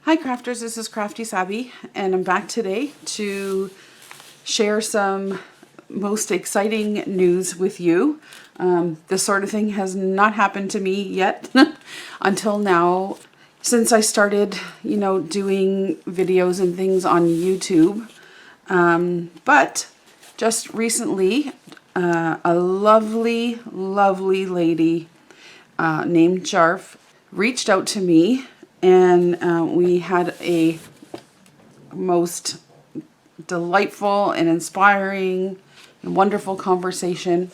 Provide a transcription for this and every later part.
Hi crafters, this is Crafty Sabby, and I'm back today to share some most exciting news with you. This sort of thing has not happened to me yet until now, since I started, doing videos and things on YouTube. But just recently, a lovely, lovely lady named Jarf reached out to me, and we had a most delightful and inspiring and wonderful conversation.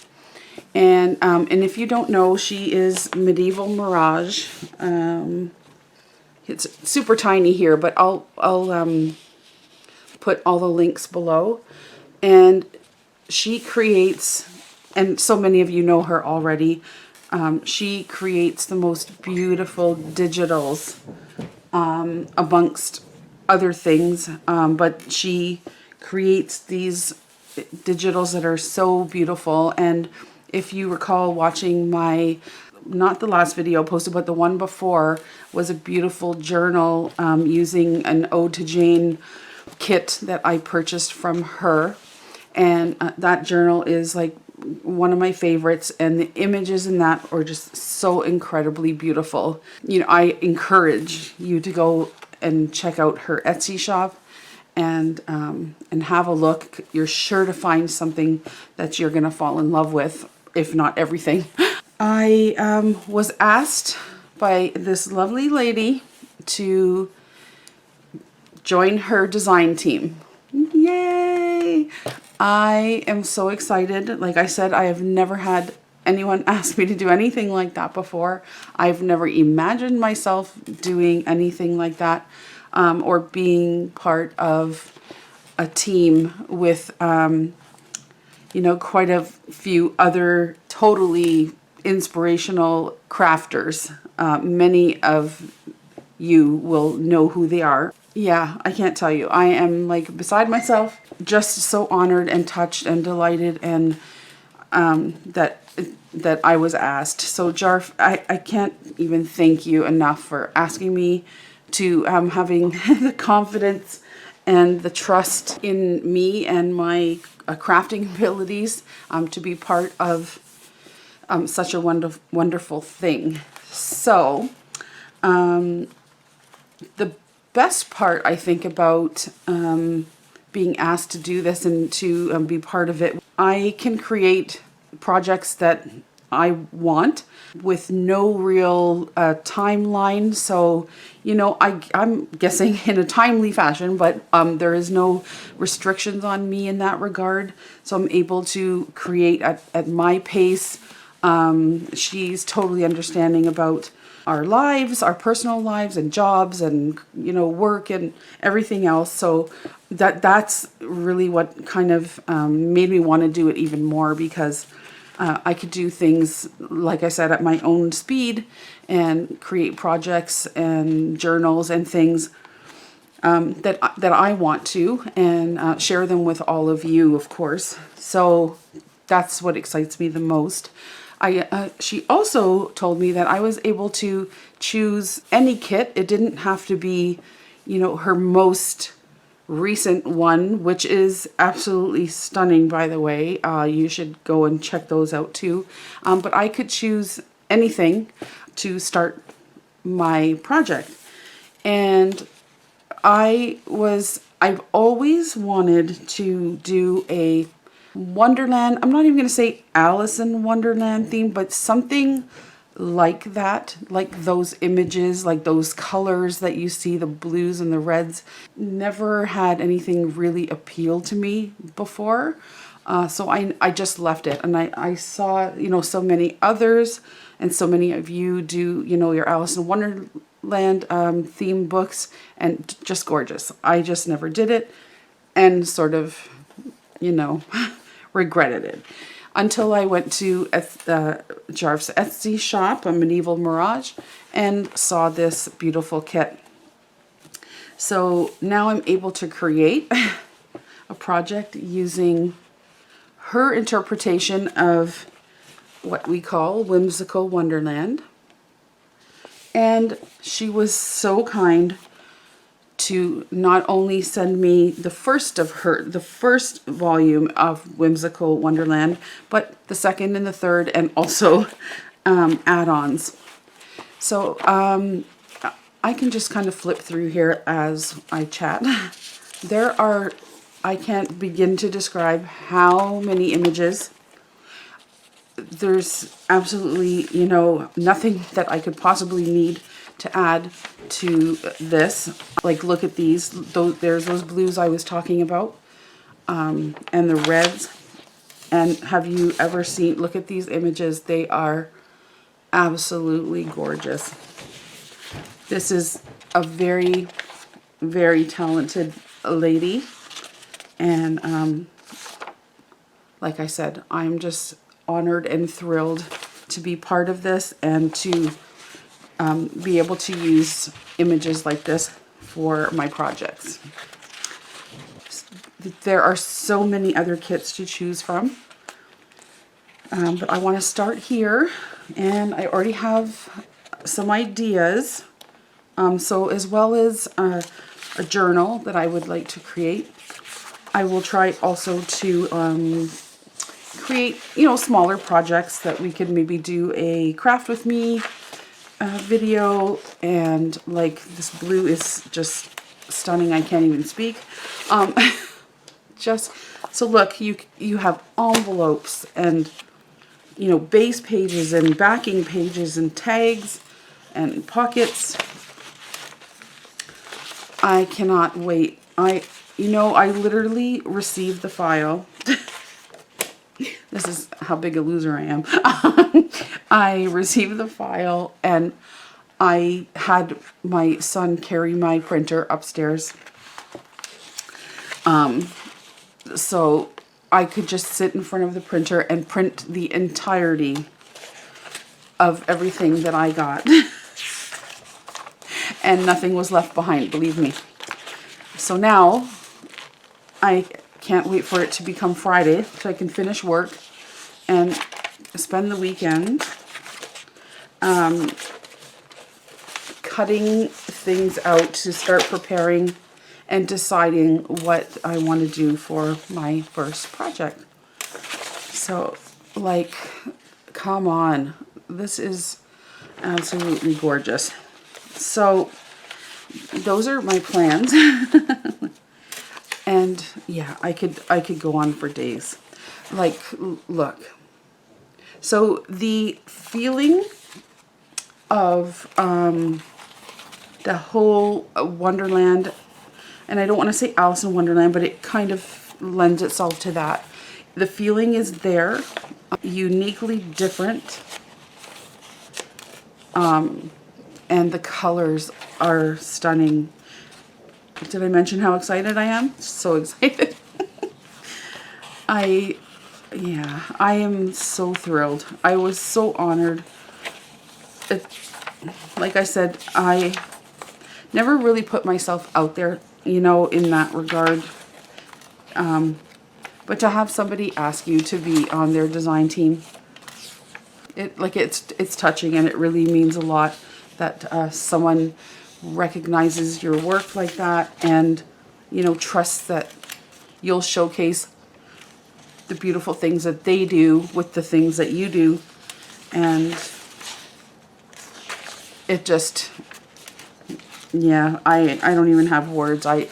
And if you don't know, she is Medieval Mirage. It's super tiny here, but I'll put all the links below. And she creates, and so many of you know her already, she creates the most beautiful digitals amongst other things, but she creates these digitals that are so beautiful. And if you recall watching my, not the last video posted, but the one before, was a beautiful journal using an Ode to Jane kit that I purchased from her. And that journal is like one of my favorites, and the images in that are just so incredibly beautiful. I encourage you to go and check out her Etsy shop and have a look. You're sure to find something that you're gonna fall in love with, if not everything. I was asked by this lovely lady to join her design team. Yay! I am so excited. Like I said, I have never had anyone ask me to do anything like that before. I've never imagined myself doing anything like that, or being part of a team with, quite a few other totally inspirational crafters. Many of you will know who they are. Yeah, I can't tell you. I am like beside myself, just so honored and touched and delighted, and that I was asked. So Jarf, I can't even thank you enough for asking me, to having the confidence and the trust in me and my crafting abilities, to be part of such a wonderful thing. So the best part, I think, about being asked to do this and to be part of it, I can create projects that I want with no real timeline. So, I'm guessing in a timely fashion, but there is no restrictions on me in that regard. So I'm able to create at my pace. She's totally understanding about our lives, our personal lives and jobs and, work and everything else. So that's really what kind of made me want to do it even more, because I could do things, like I said, at my own speed and create projects and journals and things that I want to, and share them with all of you, of course. So that's what excites me the most. She also told me that I was able to choose any kit. It didn't have to be, her most recent one, which is absolutely stunning, by the way. You should go and check those out too. But I could choose anything to start my project. And I've always wanted to do a Wonderland. I'm not even going to say Alice in Wonderland theme, but something like that, like those images, like those colors that you see, the blues and the reds. Never had anything really appeal to me before. So I just left it, and I saw, so many others, and so many of you do, your Alice in Wonderland theme books, and just gorgeous. I just never did it, and sort of, regretted it, until I went to Jarf's Etsy shop, a Medieval Mirage, and saw this beautiful kit. So now I'm able to create a project using her interpretation of what we call Whimsical Wonderland. And she was so kind to not only send me the first volume of Whimsical Wonderland, but the second and the third, and also add-ons. So I can just kind of flip through here as I chat. I can't begin to describe how many images. There's absolutely, you know, nothing that I could possibly need to add to this. Like, look at these. There's those blues I was talking about, and the reds. And have you ever seen, look at these images. They are absolutely gorgeous. This is a very, very talented lady. And like I said, I'm just honored and thrilled to be part of this and to be able to use images like this for my projects. There are so many other kits to choose from, but I want to start here, and I already have some ideas. So as well as a journal that I would like to create, I will try also to create, you know, smaller projects that we could maybe do a craft with me video. And like, this blue is just stunning. I can't even speak. Just so look, you have envelopes and, you know, base pages and backing pages and tags and pockets. I cannot wait. You know, I literally received the file. This is how big a loser I am. I received the file, and I had my son carry my printer upstairs. So I could just sit in front of the printer and print the entirety of everything that I got. And nothing was left behind, believe me. So now I can't wait for it to become Friday so I can finish work and spend the weekend cutting things out to start preparing and deciding what I want to do for my first project. So, like, come on. This is absolutely gorgeous. So those are my plans. And yeah, I could go on for days. Like, look. So the feeling of the whole Wonderland, and I don't want to say Alice in Wonderland, but it kind of lends itself to that. The feeling is there, uniquely different, and the colors are stunning. Did I mention how excited I am? So excited. I am so thrilled. I was so honored. Like I said, I never really put myself out there, you know, in that regard. But to have somebody ask you to be on their design team, it's touching, and it really means a lot that someone recognizes your work like that, and, you know, trusts that you'll showcase the beautiful things that they do with the things that you do. And it just, yeah, I don't even have words. I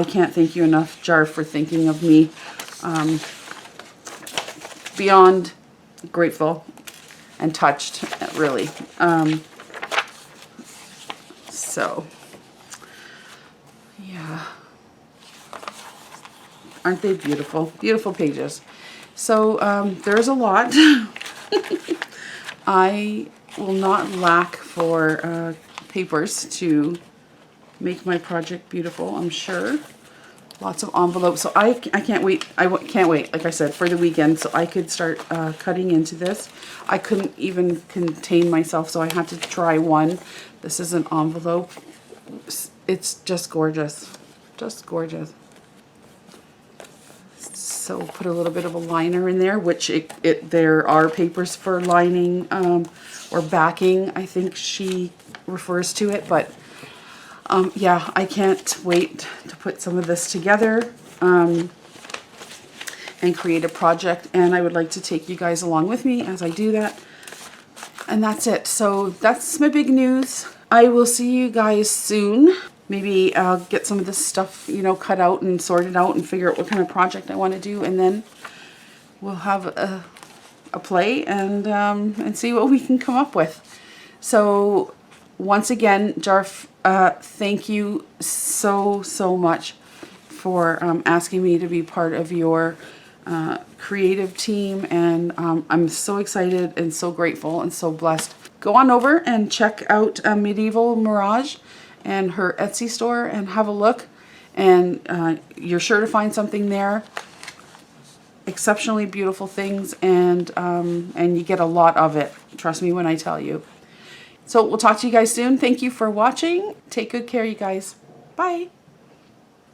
can't thank you enough, Jarf, for thinking of me. Beyond grateful and touched, really. So, yeah. Aren't they beautiful? Beautiful pages. So, there's a lot. I will not lack for papers to make my project beautiful, I'm sure. Lots of envelopes. So I can't wait. Can't wait, like I said, for the weekend so I could start cutting into this. I couldn't even contain myself, so I had to try one. This is an envelope. It's just gorgeous. Just gorgeous. So put a little bit of a liner in there, which there are papers for lining or backing, I think she refers to it, but Yeah, I can't wait to put some of this together and create a project, and I would like to take you guys along with me as I do that. And that's it. So that's my big news. I will see you guys soon. Maybe I'll get some of this stuff, you know, cut out and sorted out and figure out what kind of project I want to do, and then we'll have a play and see what we can come up with. So once again, Jarf, thank you so much for asking me to be part of your creative team, and I'm so excited and so grateful and so blessed. Go on over and check out Medieval Mirage and her Etsy store and have a look, and you're sure to find something there. Exceptionally beautiful things, and you get a lot of it. Trust me when I tell you. So we'll talk to you guys soon. Thank you for watching. Take good care, you guys. Bye.